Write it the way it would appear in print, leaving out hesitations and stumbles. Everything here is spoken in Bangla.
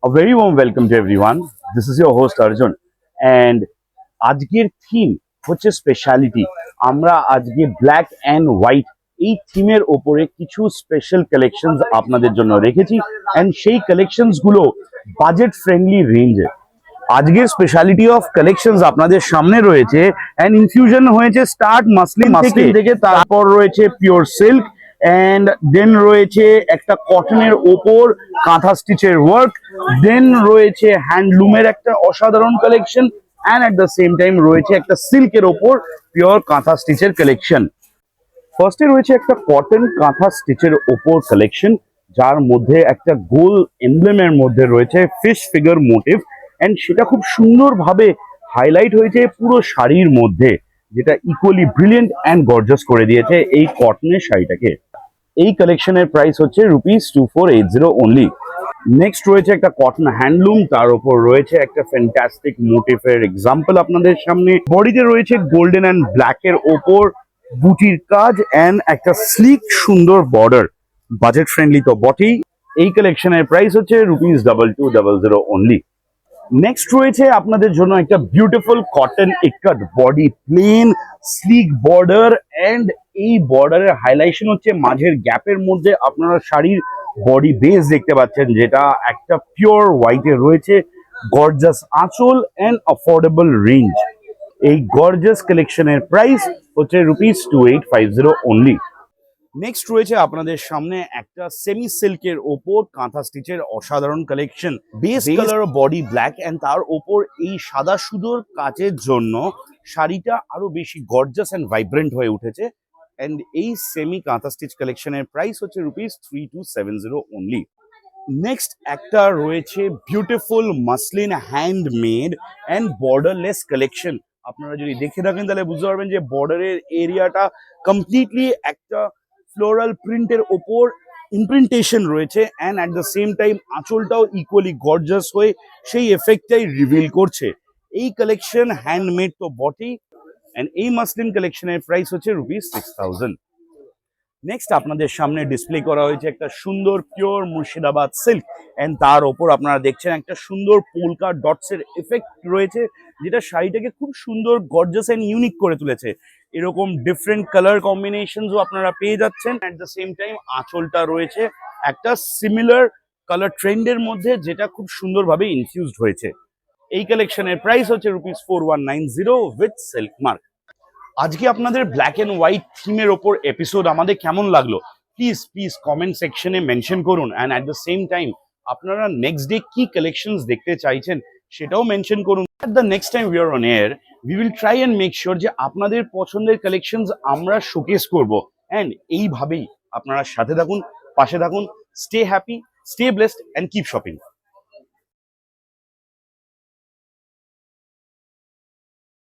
A very warm welcome to everyone. This is your host Arjun and আজকের থিম হচ্ছে স্পেশালিটি। আমরা আজকে ব্ল্যাক অ্যান্ড হোয়াইট এই থিমের ওপরে কিছু স্পেশাল কালেকশনস আপনাদের জন্য রেখেছি এন্ড সেই কালেকশনস গুলো বাজেট ফ্রেন্ডলি রেঞ্জে। আজকের স্পেশালিটি অফ কালেকশনস আপনাদের সামনে রয়েছে এন্ড ইনফিউশন হয়েছে স্টার্ট মাসলিন থেকে, তারপর রয়েছে পিওর সিল্ক এন্ড দেন রয়েছে একটা কটনের ওপর কাঁথা স্টিচের ওয়ার্ক, দেন রয়েছে হ্যান্ডলুমের একটা অসাধারণ collection and at the same time রয়েছে একটা সিল্কের ওপর পিওর কাঁথা স্টিচের কালেকশন। ফার্স্টে রয়েছে একটা কটন কাঁথা স্টিচের ওপর কালেকশন, যার মধ্যে একটা গোল এমব্লেমের মধ্যে রয়েছে ফিশ ফিগার মোটিভ এন্ড সেটা খুব সুন্দরভাবে হাইলাইট হয়েছে পুরো শাড়ির মধ্যে, যেটা ইকুয়ালি ব্রিলিয়েন্ট অ্যান্ড গর্জাস করে দিয়েছে এই কটনের শাড়িটাকে। এই কালেকশনের প্রাইস হচ্ছে ₹2480 অনলি। নেক্সট রয়েছে একটা কটন হ্যান্ডলুম, তার উপর রয়েছে একটা ফ্যান্টাস্টিক মোটিভের এক্সাম্পল আপনাদের সামনে। বডিতে রয়েছে গোল্ডেন অ্যান্ড ব্ল্যাক এর ওপর বুটির কাজ এন্ড একটা স্লিক সুন্দর বর্ডার। বাজেট ফ্রেন্ডলি তো বটেই। এই কালেকশনের প্রাইস হচ্ছে ₹2200 অনলি। নেক্সট রয়েছে আপনাদের জন্য একটা beautiful cotton ikat body, plain sleek border and এই বর্ডারের হাইলাইশন হচ্ছে মাঝের গ্যাপের মধ্যে আপনারা শাড়ির বডি বেস দেখতে পাচ্ছেন, যেটা একটা পিওর হোয়াইটে রয়েছে। গর্জাস আঁচল এন্ড অ্যাফোর্ডেবল রেঞ্জ। এই গর্জাস কালেকশনের প্রাইস হচ্ছে ₹2850 অনলি। নেক্সট রয়েছে আপনাদের সামনে একটা সেমি সিল্কের ওপর কাঁথা স্টিচের অসাধারণ কালেকশন। Base colour body black and তার ওপর এই সাদা সুদোর কাজের জন্য শাড়িটা আরো বেশি গর্জাস এন্ড ভাইব্রেন্ট হয়ে উঠেছে। এন্ড এই সেমি কাঁথা স্টিচ কালেকশনের প্রাইস হচ্ছে ₹3270 অনলি। নেক্সট একটা রয়েছে beautiful muslin handmade and borderless collection. আপনারা যদি দেখে থাকেন তাহলে বুঝতে পারবেন যে বর্ডারের এরিয়াটা কমপ্লিটলি একটা ফ্লোরাল প্রিন্টের ওপর ইমপ্রিন্টেশন রয়েছে and at the same time আঁচলটাও ইকুয়ালি গর্জাস হয়ে সেই এফেক্টটাই রিভিল করছে। এই কালেকশন হ্যান্ডমেড তো বটেই এন্ড এই মাসলিন কালেকশনের প্রাইস হচ্ছে ₹6000। নেক্সট আপনাদের সামনে ডিসপ্লে করা হয়েছে একটা সুন্দর পিওর মুর্শিদাবাদ সিল্ক এন্ড তার ওপর আপনারা দেখছেন একটা সুন্দর পোলকা ডটস এর এফেক্ট রয়েছে, যেটা শাড়িটাকে খুব সুন্দর গর্জাস এন্ড ইউনিক করে তুলেছে। এরকম ডিফারেন্ট কালার কম্বিনেশনসও আপনারা পেয়ে যাচ্ছেন। অ্যাট দ্য সেম টাইম আঁচলটা রয়েছে একটা সিমিলার কালার ট্রেন্ডের মধ্যে, যেটা খুব সুন্দরভাবে ইনফিউজড হয়েছে। এই কালেকশনের প্রাইস হচ্ছে ₹4190 উইথ সিল্ক মার্ক। আজকে আপনাদের ব্ল্যাক এন্ড হোয়াইট থিমের ওপর এপিসোড আমাদের কেমন লাগলো প্লিজ কমেন্ট সেকশনে মেনশন করুন and at the same time আপনারা নেক্সট ডে কি কালেকশনস দেখতে চাইছেন সেটাও মেনশন করুন। At the next time we are on air we will try and make sure যে আপনাদের পছন্দের কালেকশনস আমরা শোকেস করব এন্ড এইভাবেই আপনারা সাথে থাকুন, পাশে থাকুন। Stay happy, stay blessed and keep shopping.